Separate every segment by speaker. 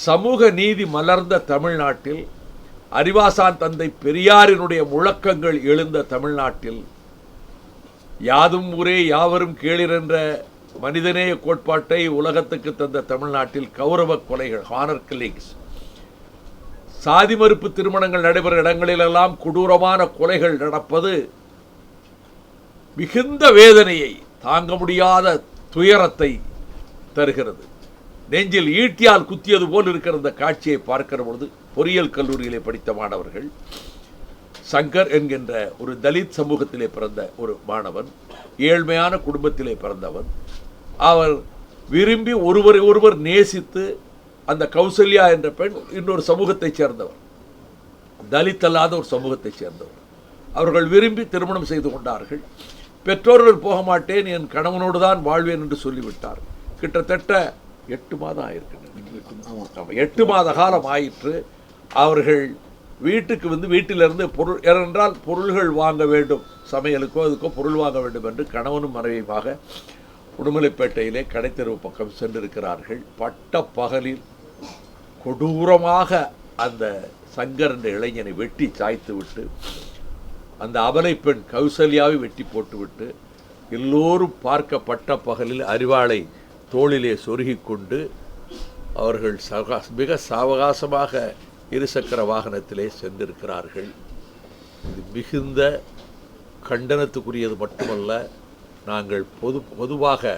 Speaker 1: சமூக நீதி மலர்ந்த தமிழ்நாட்டில், அறிவாசான் தந்தை பெரியாரினுடைய முழக்கங்கள் எழுந்த தமிழ்நாட்டில், யாதும் ஊரே யாவரும் கேளிர் என்ற மனிதநேய கோட்பாட்டை உலகத்துக்கு தந்த தமிழ்நாட்டில் கௌரவ கொலைகள், ஹானர் கில்லிங்ஸ், சாதி மறுப்பு திருமணங்கள் நடைபெறும் இடங்களிலெல்லாம் கொடூரமான கொலைகள் நடப்பது மிகுந்த வேதனையை, தாங்க முடியாத துயரத்தை தருகிறது. நெஞ்சில் ஈட்டியால் குத்தியது போல் இருக்கிற இந்த காட்சியை பார்க்கிற பொழுது, பொறியியல் கல்லூரியிலே படித்த மாணவர்கள், சங்கர் என்கின்ற ஒரு தலித் சமூகத்திலே பிறந்த ஒரு மாணவன், ஏழ்மையான குடும்பத்திலே பிறந்தவன், அவர் விரும்பி ஒருவரை ஒருவர் நேசித்து, அந்த கௌசல்யா என்ற பெண் இன்னொரு சமூகத்தைச் சேர்ந்தவர், தலித் அல்லாத ஒரு சமூகத்தைச் சேர்ந்தவர், அவர்கள் விரும்பி திருமணம் செய்து கொண்டார்கள். பெற்றோர்கள் போக மாட்டேன், என் கணவனோடு தான் வாழ்வேன் என்று சொல்லிவிட்டார். கிட்டத்தட்ட 8 மாதம் ஆயிருக்கு, 8 மாத காலம் ஆயிற்று. அவர்கள் வீட்டுக்கு வந்து வீட்டிலிருந்து பொருள், ஏனென்றால் பொருள்கள் வாங்க வேண்டும், சமையலுக்கோ அதுக்கோ பொருள் வாங்க வேண்டும் என்று கணவனும் மனைவியுமாக உடுமலைப்பேட்டையிலே கடைத்தெருவு பக்கம் சென்றிருக்கிறார்கள். பட்ட பகலில் கொடூரமாக அந்த சங்கர் என்ற இளைஞனை வெட்டி சாய்த்து விட்டு, அந்த அபலை பெண் கௌசல்யாவை வெட்டி போட்டுவிட்டு, எல்லோரும் பார்க்க பட்ட பகலில் அரிவாளை தோளிலே சொருகி கொண்டு அவர்கள் மிக சாவகாசமாக இருசக்கர வாகனத்திலே சென்றிருக்கிறார்கள். இது மிகுந்த கண்டனத்துக்குரியது மட்டுமல்ல, நாங்கள் பொதுவாக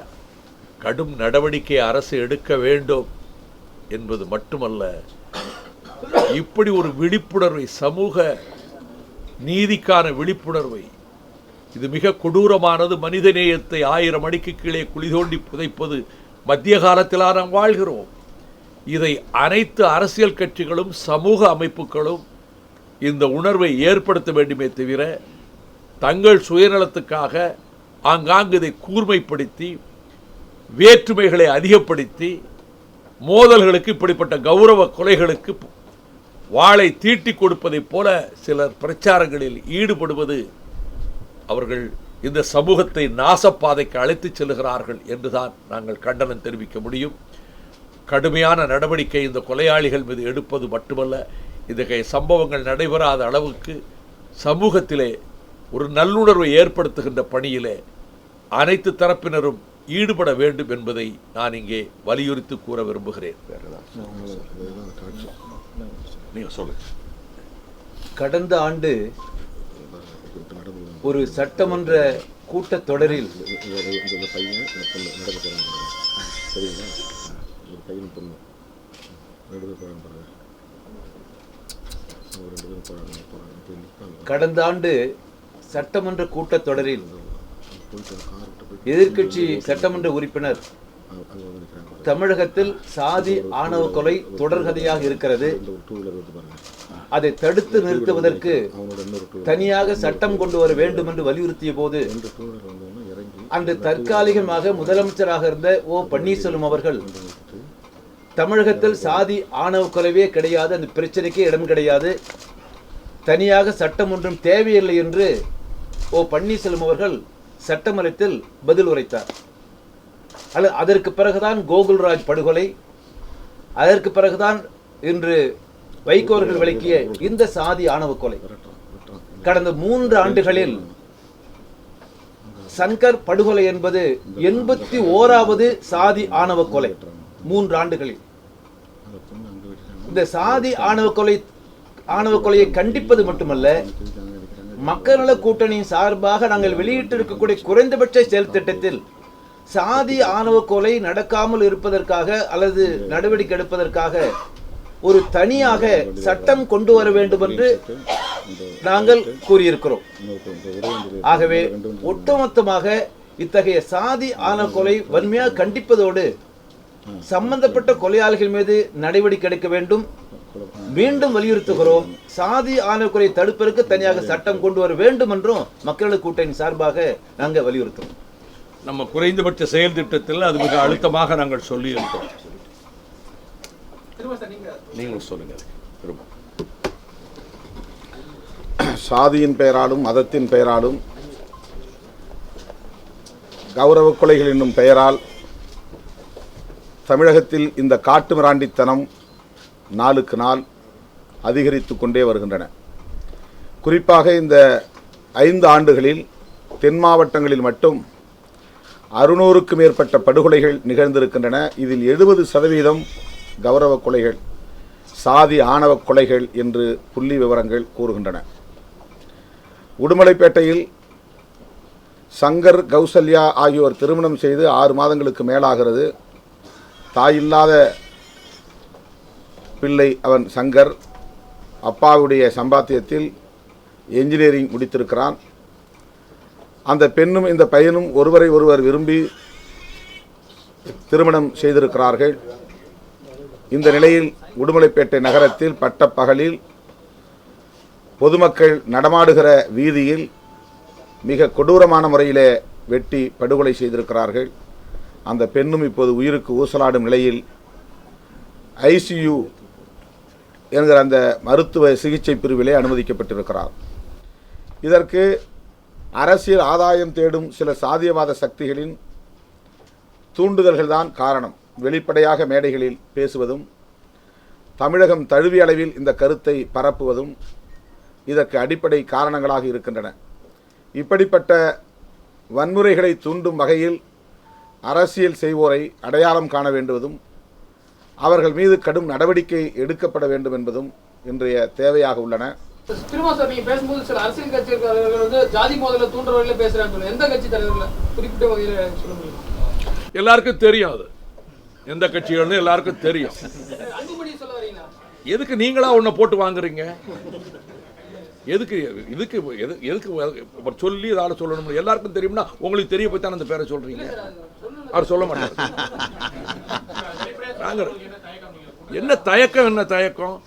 Speaker 1: கடும் நடவடிக்கை அரசு எடுக்க வேண்டும் என்பது மட்டுமல்ல, இப்படி ஒரு விழிப்புணர்வை, சமூக நீதிக்கான விழிப்புணர்வை, இது மிக கொடூரமானது. மனிதநேயத்தை 1000 அடிக்கு கீழே குழி தோண்டி புதைப்பது மத்திய காலத்திலா நாம் வாழ்கிறோம். இதை அனைத்து அரசியல் கட்சிகளும் சமூக அமைப்புகளும் இந்த உணர்வை ஏற்படுத்த வேண்டுமே தவிர, தங்கள் சுயநலத்துக்காக ஆங்காங்கு இதை கூர்மைப்படுத்தி, வேற்றுமைகளை அதிகப்படுத்தி, மோதல்களுக்கு, இப்படிப்பட்ட கௌரவ கொலைகளுக்கு வாளை தீட்டி கொடுப்பதைப் போல சிலர் பிரச்சாரங்களில் ஈடுபடுவது, அவர்கள் இந்த சமூகத்தை நாசப்பாதைக்கு அழைத்துச் செல்கிறார்கள் என்றுதான் நாங்கள் கண்டனம் தெரிவிக்க முடியும். கடுமையான நடவடிக்கை இந்த கொலையாளிகள் மீது எடுப்பது மட்டுமல்ல, இத்தகைய சம்பவங்கள் நடைபெறாத அளவுக்கு சமூகத்திலே ஒரு நல்லுணர்வை ஏற்படுத்துகின்ற பணியிலே அனைத்து தரப்பினரும் ஈடுபட வேண்டும் என்பதை நான் இங்கே வலியுறுத்தி கூற விரும்புகிறேன்.
Speaker 2: கடந்த ஆண்டு ஒரு சட்டமன்ற கூட்டத்தொடரில் கடந்த ஆண்டு சட்டமன்ற கூட்டத்தொடரில் எதிர்க்கட்சி சட்டமன்ற உறுப்பினர், தமிழகத்தில் சாதி ஆணவ கொலை தொடர்கதையாக இருக்கிறது, அதை தடுத்து நிறுத்துவதற்கு தனியாக சட்டம் கொண்டு வர வேண்டும் என்று வலியுறுத்திய போது, அன்று தற்காலிகமாக முதலமைச்சராக இருந்த ஓ பன்னீர்செல்வம் அவர்கள், தமிழகத்தில் சாதி ஆணவ கொலைவே கிடையாது, அந்த பிரச்சனைக்கே இடம் கிடையாது, தனியாக சட்டம் ஒன்றும் தேவையில்லை என்று ஓ பன்னீர்செல்வம் அவர்கள் சட்டமன்றத்தில் பதில் உரைத்தார். அதற்கு பிறகுதான் கோகுல்ராஜ் படுகொலை, அதற்கு பிறகுதான் இன்று வைகோர்கள் விளக்கிய இந்த சாதி ஆணவ கொலை. கடந்த 3 ஆண்டுகளில் சங்கர் படுகொலை என்பது 81வது சாதி ஆணவ கொலை. 3 ஆண்டுகளில் இந்த சாதி ஆணவ கொலையை கண்டிப்பது மட்டுமல்ல, மக்கள் நல கூட்டணியின் சார்பாக நாங்கள் வெளியிட்டிருக்கக்கூடிய குறைந்தபட்ச செயல் திட்டத்தில் சாதி ஆணவ கொலை நடக்காமல் இருப்பதற்காக அல்லது நடவடிக்கை எடுப்பதற்காக ஒரு தனியாக சட்டம் கொண்டு வர வேண்டும் என்று நாங்கள் கூறியிருக்கிறோம். ஆகவே ஒட்டுமொத்தமாக இத்தகைய சாதி ஆணவ கொலை வன்மையாக கண்டிப்பதோடு சம்பந்தப்பட்ட கொலையாளிகள் மீது நடவடிக்கை எடுக்க வேண்டும். மீண்டும் வலியுறுத்துகிறோம், சாதி ஆணவ கொலை தடுப்பதற்கு தனியாக சட்டம் கொண்டு வர வேண்டும் என்றும் மக்கள் கூட்டணி சார்பாக நாங்கள் வலியுறுத்துகிறோம்.
Speaker 1: நம்ம குறைந்தபட்ச செயல் திட்டத்தில் அது மிக அழுத்தமாக நாங்கள் சொல்லியிருக்கோம். நீங்களும் சொல்லுங்க.
Speaker 3: சாதியின் பெயராலும் மதத்தின் பெயராலும் கௌரவ கொலைகள் என்னும் பெயரால் தமிழகத்தில் இந்த காட்டு மிராண்டித்தனம் நாளுக்கு நாள் அதிகரித்து கொண்டே வருகின்றன. குறிப்பாக இந்த 5 ஆண்டுகளில் தென் மாவட்டங்களில் மட்டும் 600க்கும் மேற்பட்ட படுகொலைகள் நிகழ்ந்திருக்கின்றன. இதில் 70% கௌரவ கொலைகள், சாதி ஆணவ கொலைகள் என்று புள்ளி விவரங்கள் கூறுகின்றன. உடுமலைப்பேட்டையில் சங்கர், கௌசல்யா ஆகியோர் திருமணம் செய்து 6 மாதங்களுக்கு மேலாகிறது. தாயில்லாத பிள்ளை அவன் சங்கர். அப்பாவுடைய சம்பாத்தியத்தில் என்ஜினியரிங் முடித்திருக்கிறான். அந்த பெண்ணும் இந்த பையனும் ஒருவரை ஒருவர் விரும்பி திருமணம் செய்திருக்கிறார்கள். இந்த நிலையில் உடுமலைப்பேட்டை நகரத்தில் பட்டப்பகலில் பொதுமக்கள் நடமாடுகிற வீதியில் மிக கொடூரமான முறையிலே வெட்டி படுகொலை செய்திருக்கிறார்கள். அந்த பெண்ணும் இப்போது உயிருக்கு ஊசலாடும் நிலையில் ஐசியு என்கிற அந்த மருத்துவ சிகிச்சை பிரிவிலே அனுமதிக்கப்பட்டிருக்கிறார். இதற்கு அரசியல் ஆதாயம் தேடும் சில சாதியவாத சக்திகளின் தூண்டுதல்கள் தான் காரணம். வெளிப்படையாக மேடைகளில் பேசுவதும் தமிழகம் தழுவிய அளவில் இந்த கருத்தை பரப்புவதும் இதற்கு அடிப்படை காரணங்களாக இருக்கின்றன. இப்படிப்பட்ட வன்முறைகளை தூண்டும் வகையில் அரசியல் செய்வோரை அடையாளம் காண வேண்டுவதும் அவர்கள் மீது கடும் நடவடிக்கை எடுக்கப்பட வேண்டும் என்பதும் இன்றைய தேவையாக உள்ளன.
Speaker 4: திரும்ப சார், நீங்க பேசும்போது சில அரசியல் கட்சிகள் வந்து ஜாதி மோதலை தூண்டுற வகையில பேசுறாங்க. எந்த கட்சி தலைவர்கள் குறிப்பிட்ட வகையில சொல்ல முடியும்?
Speaker 1: எல்லாருக்கும் தெரியும், அது எந்த கட்சிகள்னு எல்லாருக்கும் தெரியும்.
Speaker 4: அன்புமணி சொல்ல வரீங்களா?
Speaker 1: எதுக்கு நீங்களா ஒன்றை போட்டு வாங்குறீங்க? எதுக்கு இதுக்கு எதுக்கு சொல்லி இதால சொல்லணும்? எல்லாருக்கும் தெரியும்னா உங்களுக்கு தெரிய போய் தானே அந்த பேரை சொல்றீங்க. அவர் சொல்ல மாட்டார். என்ன தயக்கம்? என்ன தயக்கம்?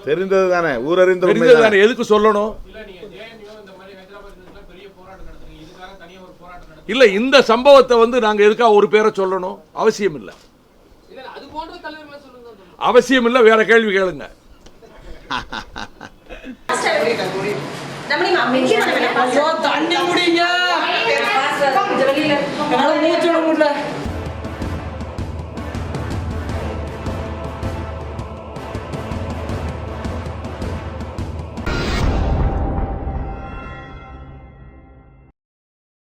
Speaker 3: தெரிந்தது தானே, ஊரறிந்த
Speaker 1: தானே. எதுக்கு சொல்லணும்? இல்ல, இந்த சம்பவத்தை வந்து நாங்க எதுக்காக ஒரு பேரை சொல்லணும்? அவசியம் இல்லை. அவசியம் இல்லை. வேற கேள்வி கேளுங்க.
Speaker 4: தண்ணி முடிங்க.